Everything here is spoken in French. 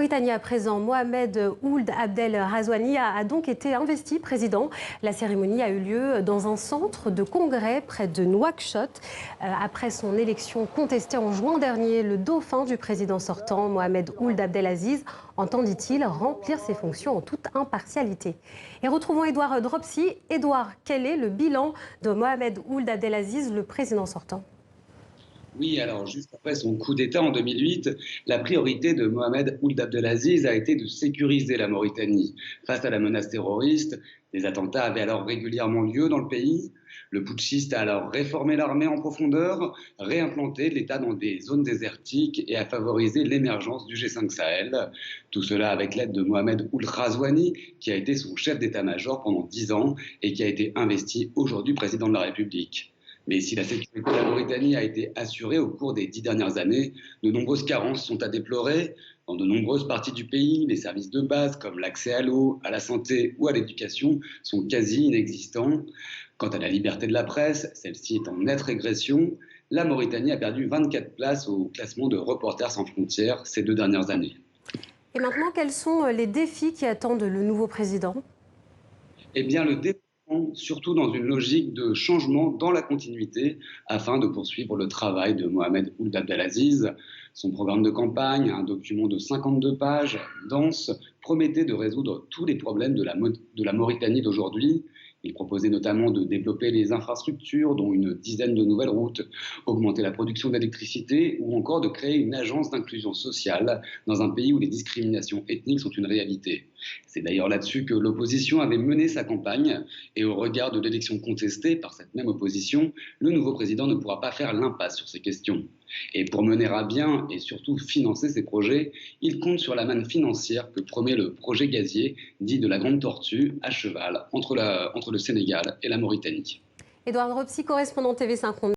Mauritanie à présent, Mohamed Ould Abdel Razouani a donc été investi président. La cérémonie a eu lieu dans un centre de congrès près de Nouakchott. Après son élection contestée en juin dernier, le dauphin du président sortant, Mohamed Ould Abdelaziz, entend, dit-il, remplir ses fonctions en toute impartialité. Et retrouvons Édouard Dropsy. Édouard, quel est le bilan de Mohamed Ould Abdelaziz, le président sortant ? Oui, alors juste après son coup d'État en 2008, la priorité de Mohamed Ould Abdelaziz a été de sécuriser la Mauritanie. Face à la menace terroriste, des attentats avaient alors régulièrement lieu dans le pays. Le putschiste a alors réformé l'armée en profondeur, réimplanté l'État dans des zones désertiques et a favorisé l'émergence du G5 Sahel. Tout cela avec l'aide de Mohamed Ould Razouani, qui a été son chef d'état-major pendant 10 ans et qui a été investi aujourd'hui président de la République. Mais si la sécurité de la Mauritanie a été assurée au cours des 10 dernières années, de nombreuses carences sont à déplorer. Dans de nombreuses parties du pays, les services de base comme l'accès à l'eau, à la santé ou à l'éducation sont quasi inexistants. Quant à la liberté de la presse, celle-ci est en nette régression. La Mauritanie a perdu 24 places au classement de Reporters sans frontières ces 2 dernières années. Et maintenant, quels sont les défis qui attendent le nouveau président ? Eh bien, le développement, surtout dans une logique de changement dans la continuité, afin de poursuivre le travail de Mohamed Ould Abdelaziz. Son programme de campagne, un document de 52 pages, dense, promettait de résoudre tous les problèmes de la Mauritanie d'aujourd'hui. Il proposait notamment de développer les infrastructures, dont une dizaine de nouvelles routes, augmenter la production d'électricité ou encore de créer une agence d'inclusion sociale dans un pays où les discriminations ethniques sont une réalité. C'est d'ailleurs là-dessus que l'opposition avait mené sa campagne et au regard de l'élection contestée par cette même opposition, le nouveau président ne pourra pas faire l'impasse sur ces questions. Et pour mener à bien et surtout financer ces projets, il compte sur la manne financière que promet le projet gazier dit de la Grande Tortue à cheval entre le Sénégal et la Mauritanie. Édouard Dropsy, correspondant TV5 Monde.